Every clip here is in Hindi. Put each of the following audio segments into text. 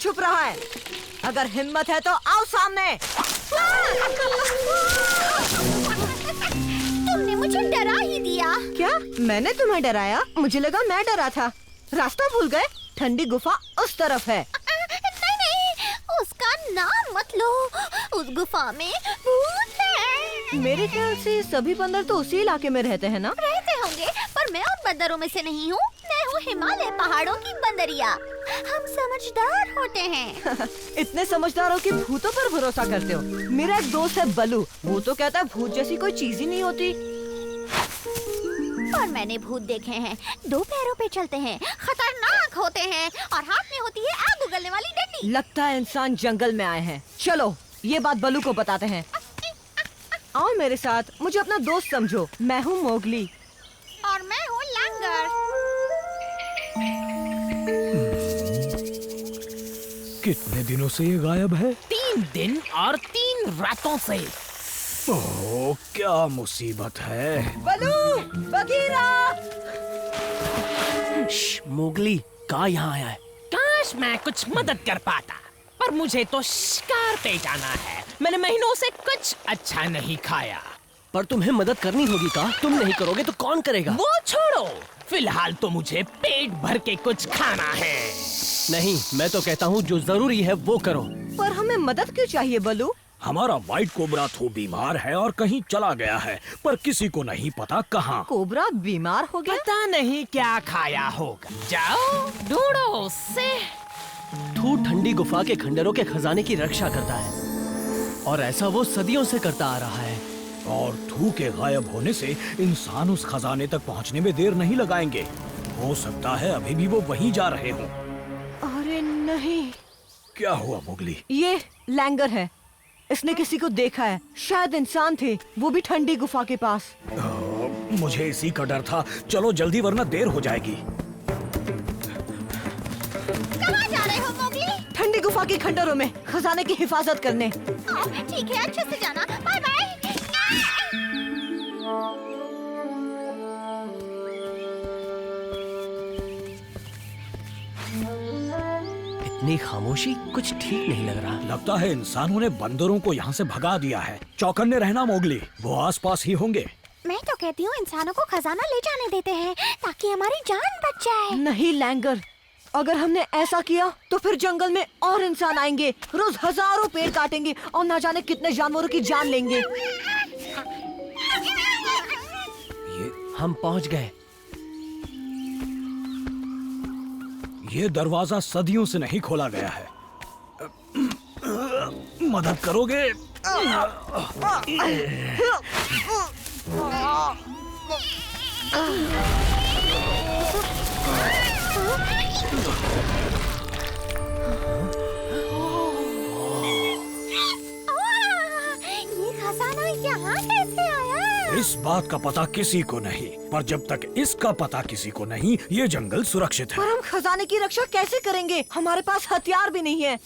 छुप रहा है? अगर हिम्मत है तो आओ सामने। तुमने मुझे डरा ही दिया। क्या मैंने तुम्हें डराया? मुझे लगा मैं डरा था। रास्ता भूल गए? ठंडी गुफा उस तरफ है। नहीं, उसका नाम मत लो। उस गुफा में भूत है। मेरे ख्याल से सभी बंदर तो उसी इलाके में रहते हैं ना? रहते होंगे, पर मैं उन बंदरों में से नहीं हूँ। मैं हूँ हिमालय पहाड़ों की बंदरिया। हम समझदार होते हैं। इतने समझदारों की भूतों पर भरोसा करते हो? मेरा एक दोस्त है बलू, वो तो कहता है भूत जैसी कोई चीज ही नहीं होती। और मैंने भूत देखे हैं। 2 पैरों पे चलते हैं, खतरनाक होते हैं और हाथ में होती है आग उगलने वाली डंडी। लगता है इंसान जंगल में आए हैं। चलो ये बात बलू को बताते हैं। आओ मेरे साथ, मुझे अपना दोस्त समझो। मैं हूँ मोगली। और मैं हूँ लैंगर। कितने दिनों से ये गायब है? 3 दिन और 3 रातों से। ओह, क्या मुसीबत है। बलू, बगीरा। मोगली कहाँ यहाँ आया है? काश मैं कुछ मदद कर पाता, पर मुझे तो शिकार पे जाना है। मैंने महीनों से कुछ अच्छा नहीं खाया। पर तुम्हें मदद करनी होगी का? तुम नहीं करोगे तो कौन करेगा? वो छोड़ो, फिलहाल तो मुझे पेट भर के कुछ खाना है। नहीं, मैं तो कहता हूँ जो जरूरी है वो करो। पर हमें मदद क्यों चाहिए बलू? हमारा व्हाइट कोबरा तो बीमार है और कहीं चला गया है, पर किसी को नहीं पता कहाँ। कोबरा बीमार हो गया? पता नहीं क्या खाया होगा। जाओ ढूंढो उससे। थू ठंडी गुफा के खंडरों के खजाने की रक्षा करता है और ऐसा वो सदियों से करता आ रहा है। और थू के गायब होने से इंसान उस खजाने तक पहुंचने में देर नहीं लगाएंगे। हो सकता है अभी भी वो वहीं जा रहे हों। अरे नहीं। क्या हुआ मोगली? ये लैंगर है। इसने किसी को देखा है। शायद इंसान थे, वो भी ठंडी गुफा के पास। मुझे इसी का डर था। चलो जल्दी वरना देर हो जाएगी। कहाँ जा रहे हो मोगली? ठंडी गुफा के खंडरों में खजाने की हिफाजत करने। ठीक है, अच्छे से जाना। Bye bye. इतनी खामोशी कुछ ठीक नहीं लग रहा। लगता है इंसानों ने बंदरों को यहाँ से भगा दिया है। चौकन्ने रहना मोगली, वो आसपास ही होंगे। मैं तो कहती हूँ इंसानों को खजाना ले जाने देते हैं ताकि हमारी जान बच जाए। नहीं लैंगर, अगर हमने ऐसा किया तो फिर जंगल में और इंसान आएंगे, रोज हजारों पेड़ काटेंगे और ना जाने कितने जानवरों की जान लेंगे। हम पहुंच गए। ये दरवाजा सदियों से नहीं खोला गया है। मदद करोगे? ये खजाना यहाँ कैसे आया? इस बात का पता किसी को नहीं, पर जब तक इसका पता किसी को नहीं, ये जंगल सुरक्षित है। पर हम खजाने की रक्षा कैसे करेंगे? हमारे पास हथियार भी नहीं है।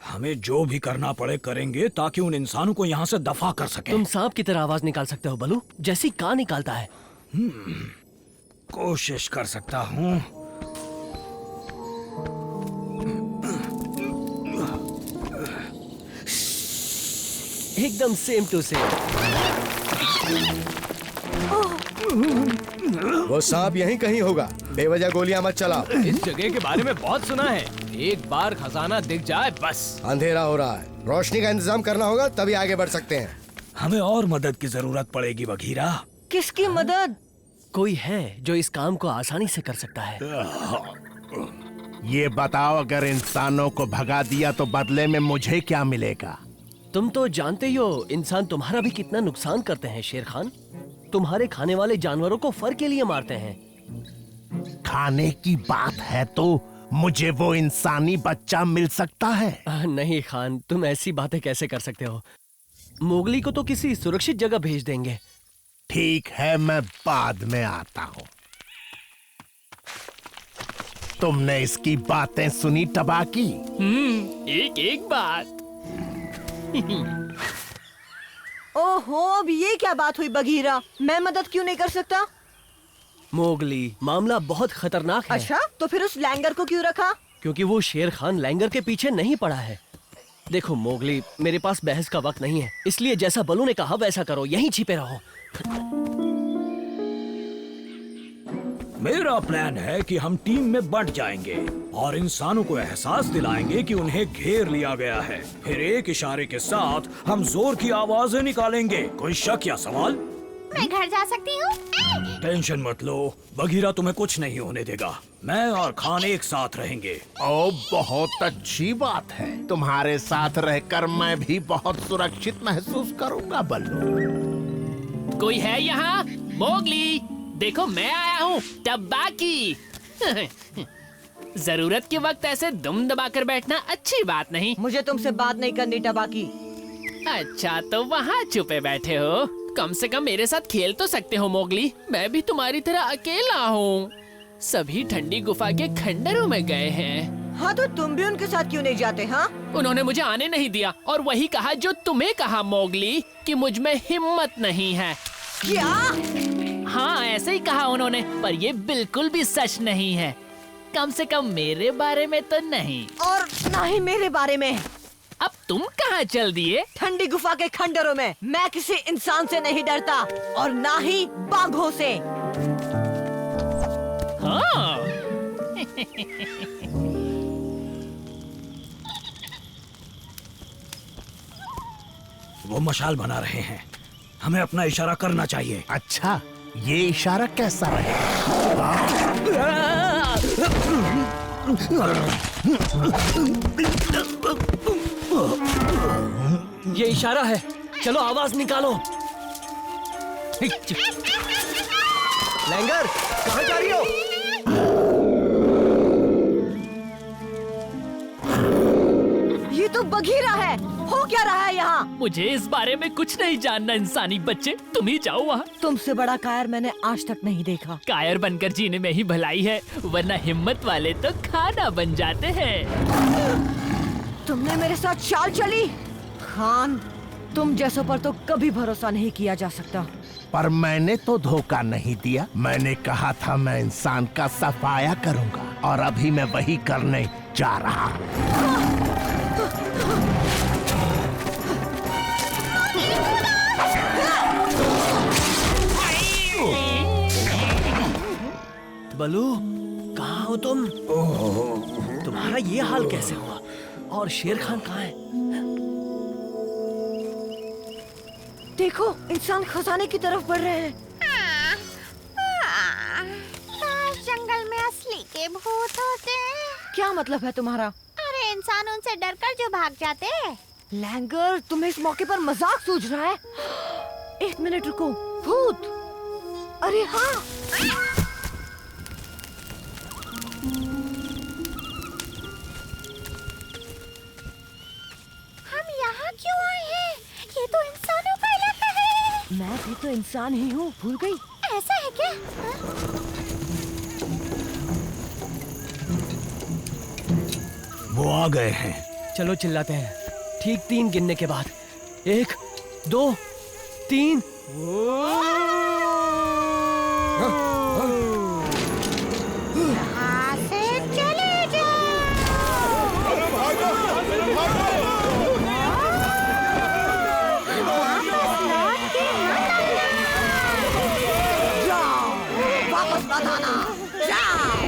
हमें जो भी करना पड़े करेंगे ताकि उन इंसानों को यहाँ से दफा कर सके। तुम सांप की तरह आवाज निकाल सकते हो बलू, जैसी कान निकालता है। कोशिश कर सकता हूँ। एकदम सेम टू सेम। वो सांप यहीं कहीं होगा। बेवजह गोलियां मत चलाओ। इस जगह के बारे में बहुत सुना है। एक बार खजाना दिख जाए बस। अंधेरा हो रहा है, रोशनी का इंतजाम करना होगा, तभी आगे बढ़ सकते हैं। हमें और मदद की जरूरत पड़ेगी बघीरा। किसकी मदद? कोई है जो इस काम को आसानी से कर सकता है। ये बताओ, अगर इंसानों को भगा दिया तो बदले में मुझे क्या मिलेगा? तुम तो जानते ही हो इंसान तुम्हारा भी कितना नुकसान करते हैं शेर खान। तुम्हारे खाने वाले जानवरों को फर के लिए मारते हैं। खाने की बात है तो मुझे वो इंसानी बच्चा मिल सकता है? नहीं खान, तुम ऐसी बातें कैसे कर सकते हो? मोगली को तो किसी सुरक्षित जगह भेज देंगे। ठीक है, मैं बाद में आता हूँ। तुमने इसकी बातें सुनी टबाकी? एक एक बात। ओहो, अब ये क्या बात हुई बघीरा? मैं मदद क्यों नहीं कर सकता? मोगली, मामला बहुत खतरनाक है। अच्छा, तो फिर उस लैंगर को क्यों रखा? क्योंकि वो शेर खान लैंगर के पीछे नहीं पड़ा है। देखो मोगली, मेरे पास बहस का वक्त नहीं है, इसलिए जैसा बलू ने कहा वैसा करो, यहीं छिपे रहो। मेरा प्लान है कि हम टीम में बंट जाएंगे और इंसानों को एहसास दिलाएंगे कि उन्हें घेर लिया गया है। फिर एक इशारे के साथ हम जोर की आवाजें निकालेंगे। कोई शक या सवाल? मैं घर जा सकती हूँ? टेंशन मत लो, बगीरा तुम्हें कुछ नहीं होने देगा। मैं और खान एक साथ रहेंगे। ओ, बहुत अच्छी बात है। तुम्हारे साथ रहकर मैं भी बहुत सुरक्षित महसूस करूंगा बल्लू। कोई है यहाँ? मोगली, देखो मैं आया हूँ, टब्बाकी। जरूरत के वक्त ऐसे दुम दबाकर बैठना अच्छी बात नहीं। मुझे तुमसे बात नहीं करनी टबाकी। अच्छा, तो वहाँ छुपे बैठे हो। कम से कम मेरे साथ खेल तो सकते हो मोगली। मैं भी तुम्हारी तरह अकेला हूँ। सभी ठंडी गुफा के खंडरों में गए हैं। हाँ, तो तुम भी उनके साथ क्यों नहीं जाते? हाँ, उन्होंने मुझे आने नहीं दिया और वही कहा जो तुम्हें कहा मोगली, कि मुझ में हिम्मत नहीं है। क्या? हाँ, ऐसे ही कहा उन्होंने, पर ये बिल्कुल भी सच नहीं है। कम से कम मेरे बारे में तो नहीं। और ना ही मेरे बारे में। अब तुम कहाँ चल दिए? ठंडी गुफा के खंडरों में। मैं किसी इंसान से नहीं डरता और ना ही बाघों से। हाँ। वो मशाल बना रहे हैं, हमें अपना इशारा करना चाहिए। अच्छा, ये इशारा कैसा रहेगा? ये इशारा है, चलो आवाज निकालो। लैंगर, कहाँ जा रही हो? ये तो बघीरा है। हो क्या रहा है यहाँ? मुझे इस बारे में कुछ नहीं जानना इंसानी बच्चे, तुम ही जाओ वहाँ। तुमसे बड़ा कायर मैंने आज तक नहीं देखा। कायर बनकर जीने में ही भलाई है, वरना हिम्मत वाले तो खाना बन जाते हैं। तुमने मेरे साथ चाल चली। खान, तुम जैसों पर तो कभी भरोसा नहीं किया जा सकता। पर मैंने तो धोखा नहीं दिया। मैंने कहा था मैं इंसान का सफाया करूंगा और अभी मैं वही करने जा रहा हूँ। बलू, कहाँ हो तुम? तुम्हारा ये हाल कैसे हुआ? और शेर खान कहाँ है? देखो, इंसान खजाने की तरफ बढ़ रहे हैं। काश जंगल में असली के भूत होते। क्या मतलब है तुम्हारा? अरे इंसान उनसे डरकर जो भाग जाते। लैंगर, तुम्हें इस मौके पर मजाक सूझ रहा है? एक मिनट रुको। भूत? अरे हाँ, हम यहाँ क्यों आए हैं? ये तो इंसानों का इलाका है। मैं भी तो इंसान ही हूँ, भूल गई? ऐसा है क्या? वो आ गए हैं। चलो चिल्लाते हैं, ठीक 3 गिनने के बाद। 1, 2, 3। यहाँ से चले जाओ। जाओ, वापस मत आना। जाओ।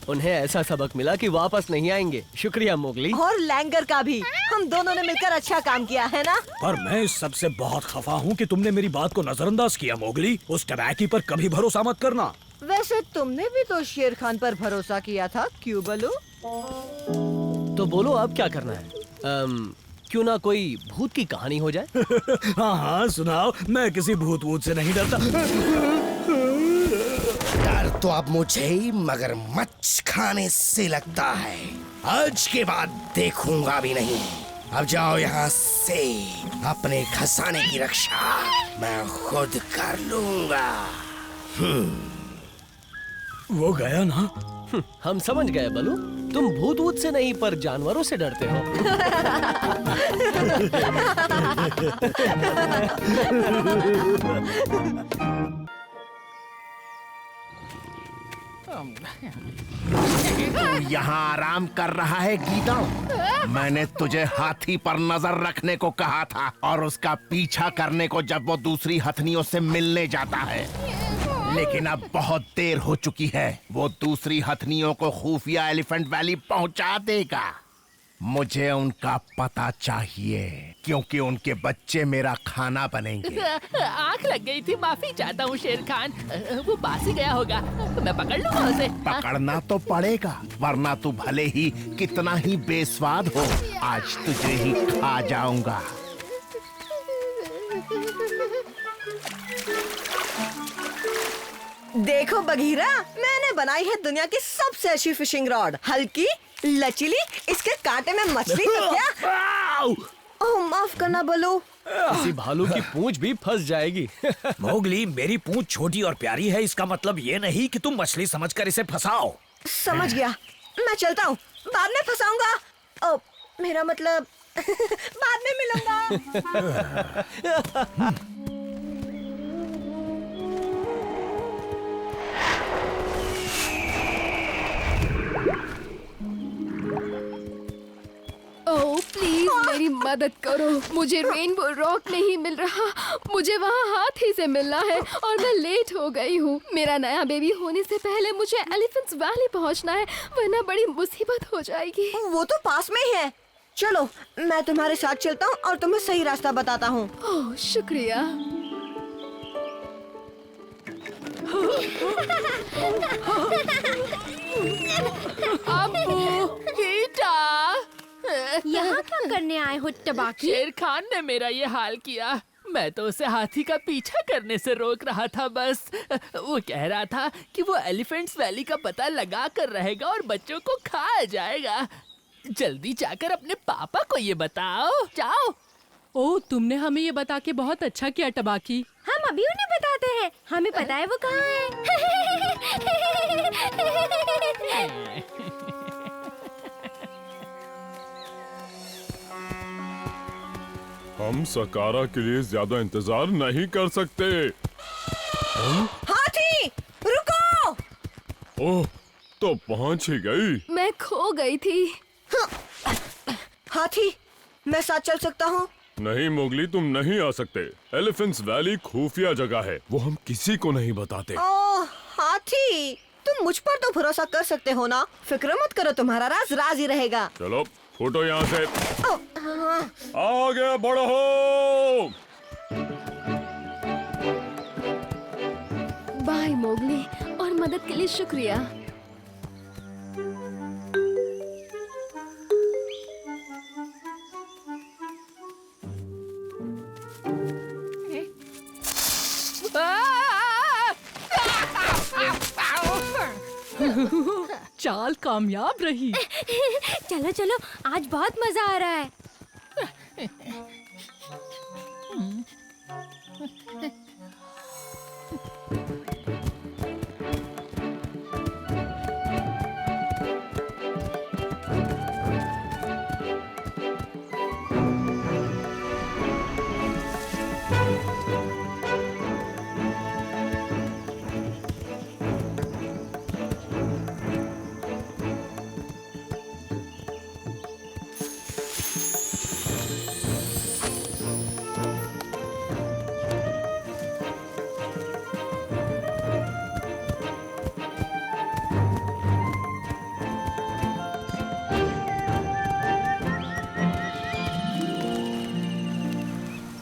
उन्हें ऐसा सबक मिला कि वापस नहीं आएंगे। शुक्रिया मोगली। और लैंगर का भी। हम दोनों ने मिलकर अच्छा काम किया है ना? पर मैं इस सबसे बहुत खफा हूँ कि तुमने मेरी बात को नजरअंदाज किया मोगली। उस टबैकी पर कभी भरोसा मत करना। वैसे तुमने भी तो शेर खान पर भरोसा किया था, क्यों बलू? तो बोलो अब क्या करना है? क्यों ना कोई भूत की कहानी हो जाए? हाँ हाँ सुनाओ, मैं किसी भूत वूत से नहीं डरता। डर तो अब मुझे ही मगरमच्छ खाने से लगता है। आज के बाद देखूंगा भी नहीं। अब जाओ यहाँ से। अपने खजाने की रक्षा मैं खुद कर लूंगा। वो गया ना? हम समझ गए बलू, तुम भूत वूत से नहीं पर जानवरों से डरते हो। तू यहाँ आराम कर रहा है गीता? मैंने तुझे हाथी पर नजर रखने को कहा था और उसका पीछा करने को जब वो दूसरी हथनियों से मिलने जाता है। लेकिन अब बहुत देर हो चुकी है। वो दूसरी हथनियों को खुफिया एलिफेंट वैली पहुंचा देगा। मुझे उनका पता चाहिए क्योंकि उनके बच्चे मेरा खाना बनेंगे। आंख लग गई थी, माफी चाहता हूँ शेर खान। वो पास ही गया होगा, मैं पकड़ लूंगा उसे। पकड़ना तो पड़ेगा, वरना तू भले ही कितना ही बेस्वाद हो, आज तुझे ही खा जाऊंगा। देखो बघीरा, मैंने बनाई है दुनिया की सबसे अच्छी फिशिंग रॉड। हल्की, लचीली, इसके कांटे में मछली तो क्या। ओह माफ करना बोलो। किसी भालू की पूंछ भी फंस जाएगी। मोगली, मेरी पूंछ छोटी और प्यारी है, इसका मतलब ये नहीं कि तुम मछली समझकर इसे फंसाओ। समझ गया, मैं चलता हूँ, बाद में फंसाऊंगा। ओ, मेरा मतलब बाद में मिलूंगा। ओह प्लीज मेरी मदद करो, मुझे रेनबो रॉक नहीं मिल रहा। मुझे वहाँ हाथी से मिलना है और मैं लेट हो गई हूँ। मेरा नया बेबी होने से पहले मुझे एलिफेंट्स वैली पहुँचना है, वरना बड़ी मुसीबत हो जाएगी। वो तो पास में ही है। चलो, मैं तुम्हारे साथ चलता हूँ और तुम्हें सही रास्ता बताता हूँ। ओह शुक्रिया। यहाँ क्या करने आए हो टबाकी? शेर खान ने मेरा ये हाल किया। मैं तो उसे हाथी का पीछा करने से रोक रहा था बस। वो कह रहा था कि वो एलिफेंट्स वैली का पता लगा कर रहेगा और बच्चों को खा जाएगा। जल्दी जाकर अपने पापा को ये बताओ, जाओ। ओह, तुमने हमें ये बता के बहुत अच्छा किया टबाकी। हम अभी उन्हें बताते हैं, हमें पता है वो कहाँ है। हम सकारा के लिए ज्यादा इंतजार नहीं कर सकते। हाथी, रुको! ओह, तो पहुंच ही गई। मैं खो गई थी। हाथी, मैं साथ चल सकता हूँ? नहीं मोगली, तुम नहीं आ सकते। एलिफेंट्स वैली खुफिया जगह है, वो हम किसी को नहीं बताते। ओह हाथी, तुम मुझ पर तो भरोसा कर सकते हो ना। फिक्र मत करो, तुम्हारा राज राज ही रहेगा। चलो फूटो यहाँ से। आगे बढ़ो। बाय मोगली, और मदद के लिए शुक्रिया। चाल कामयाब रही। चलो चलो, आज बहुत मजा आ रहा है।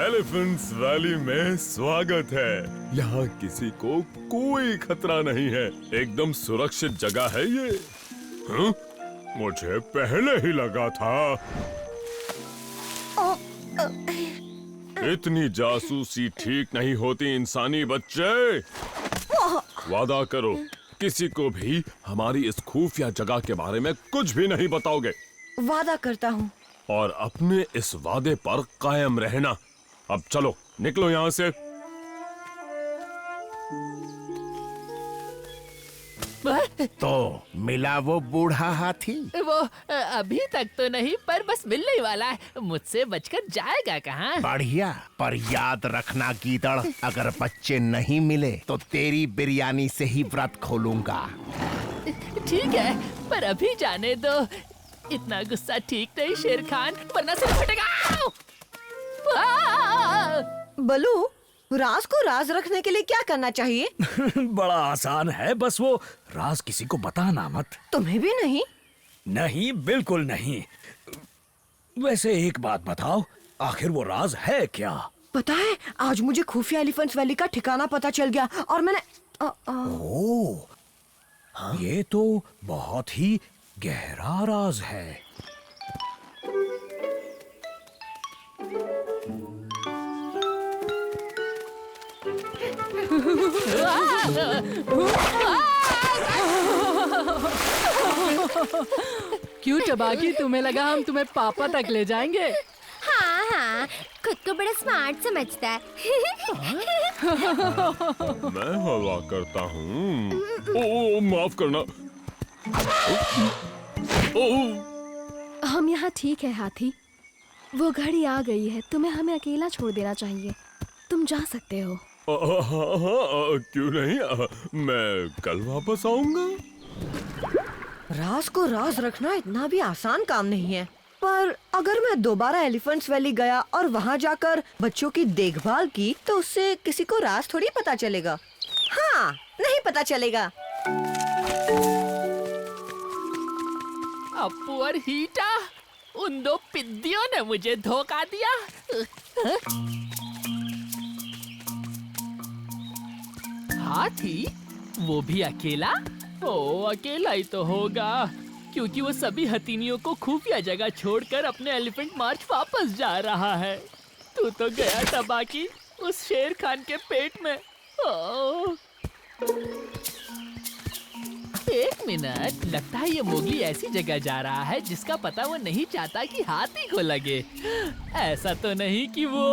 एलिफेंट्स वैली में स्वागत है। यहाँ किसी को कोई खतरा नहीं है, एकदम सुरक्षित जगह है ये। हाँ? मुझे पहले ही लगा था। इतनी जासूसी ठीक नहीं होती इंसानी बच्चे। वादा करो, किसी को भी हमारी इस खुफिया जगह के बारे में कुछ भी नहीं बताओगे। वादा करता हूँ। और अपने इस वादे पर कायम रहना। अब चलो निकलो यहाँ से। तो मिला वो बूढ़ा हाथी? वो अभी तक तो नहीं, पर बस मिलने ही वाला है। मुझसे बचकर जाएगा कहाँ? बढ़िया, पर याद रखना गीदड़, अगर बच्चे नहीं मिले तो तेरी बिरयानी से ही व्रत खोलूंगा। ठीक है, पर अभी जाने दो। इतना गुस्सा ठीक नहीं शेर खान, वरना सिर फटेगा। बलू, राज को राज रखने के लिए क्या करना चाहिए? बड़ा आसान है, बस वो राज किसी को बताना मत। तुम्हें भी नहीं? नहीं, बिल्कुल नहीं। वैसे एक बात बताओ, आखिर वो राज है क्या? पता है, आज मुझे खुफिया एलिफेंट्स वैली का ठिकाना पता चल गया और मैंने ओह, ये तो बहुत ही गहरा राज है। क्यों टबाकी, तुम्हें लगा हम तुम्हें पापा तक ले जाएंगे? हाँ हाँ, खुद को बड़ा स्मार्ट समझता है। मैं हवा करता हूँ। ओ, माफ करना। हम यहाँ ठीक है हाथी। वो घड़ी आ गई है, तुम्हें हमें अकेला छोड़ देना चाहिए। तुम जा सकते हो। क्यों नहीं, मैं कल वापस आऊंगा। राज को राज रखना इतना भी आसान काम नहीं है। पर अगर मैं दोबारा एलिफेंट्स वैली गया और वहाँ जाकर बच्चों की देखभाल की, तो उससे किसी को राज थोड़ी पता चलेगा। हाँ, नहीं पता चलेगा। अप्पू और हीटा, उन दो पिद्दियों ने मुझे धोखा दिया। हाथी, वो भी अकेला? ओ, अकेला ही तो होगा, क्योंकि वो सभी हथीनियों को खुफिया जगह छोड़कर अपने एलिफेंट मार्च वापस जा रहा है। तू तो गया टबाकी उस शेर खान के पेट में। ओ। एक मिनट, लगता है ये मोगली ऐसी जगह जा रहा है जिसका पता वो नहीं चाहता कि हाथी को लगे। ऐसा तो नहीं कि वो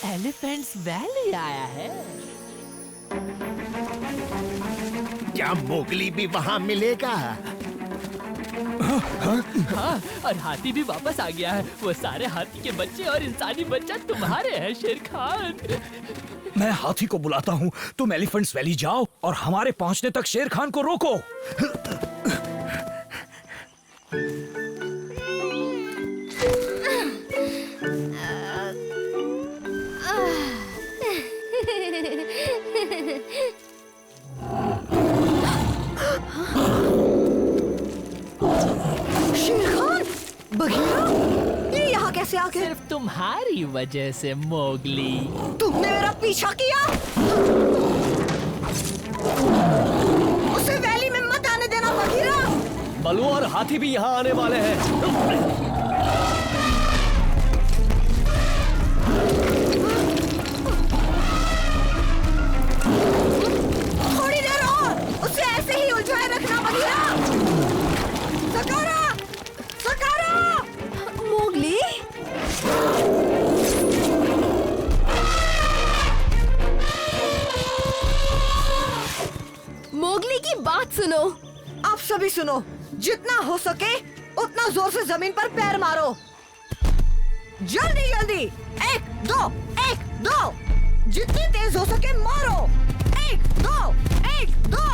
एलिफेंट्स वैली आया है? क्या मोगली भी वहाँ मिलेगा? हाँ, और हाथी भी वापस आ गया है। वो सारे हाथी के बच्चे और इंसानी बच्चा तुम्हारे हैं शेर खान। मैं हाथी को बुलाता हूँ, तुम एलिफेंट्स वैली जाओ और हमारे पहुँचने तक शेर खान को रोको। ये यहाँ कैसे आ गए? सिर्फ तुम्हारी वजह से मोगली। तुमने मेरा पीछा किया? उसे वैली में मत आने देना बघीरा। बलू और हाथी भी यहाँ आने वाले हैं। थोड़ी देर और उसे ऐसे ही उलझाए रखना बघीरा। सकारा, सकारा, मोगली। मोगली की बात सुनो। आप सभी सुनो, जितना हो सके उतना जोर से जमीन पर पैर मारो। जल्दी जल्दी, 1 2 1 2, जितनी तेज हो सके मारो। 1 2 1 2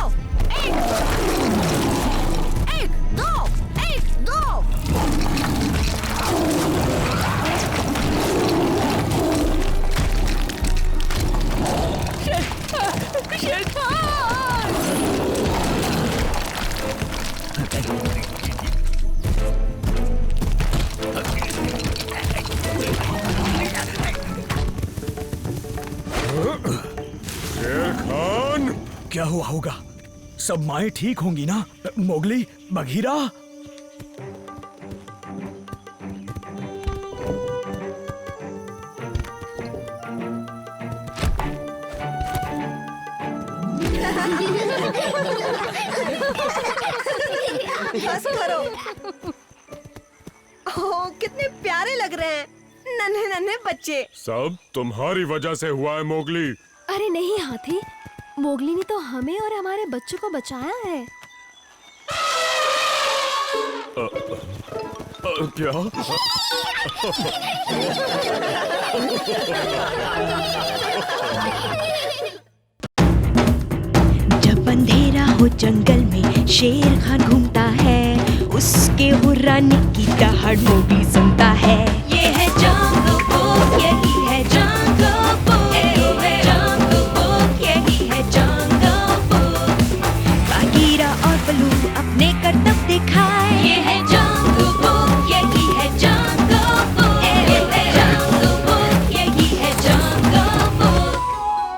1 1 2 1 2। शेर खान! शेर खान! क्या हुआ होगा? सब माएं ठीक होंगी ना? मोगली, बघीरा? बस करो। ओह, कितने प्यारे लग रहे हैं। नन्हे नन्हे बच्चे। सब तुम्हारी वजह से हुआ है मोगली। अरे नहीं हाथी, मोगली ने तो हमें और हमारे बच्चों को बचाया है। क्या? जब अंधेरा हो जंगल में शेर खान घूमता है, उसके हुर्राने की दहाड़ मोगली सुनता है। ये है जंगल बुक, यही है जंगल बुक, यही है जंगल बुक, यही है जंगल बुक। बागीरा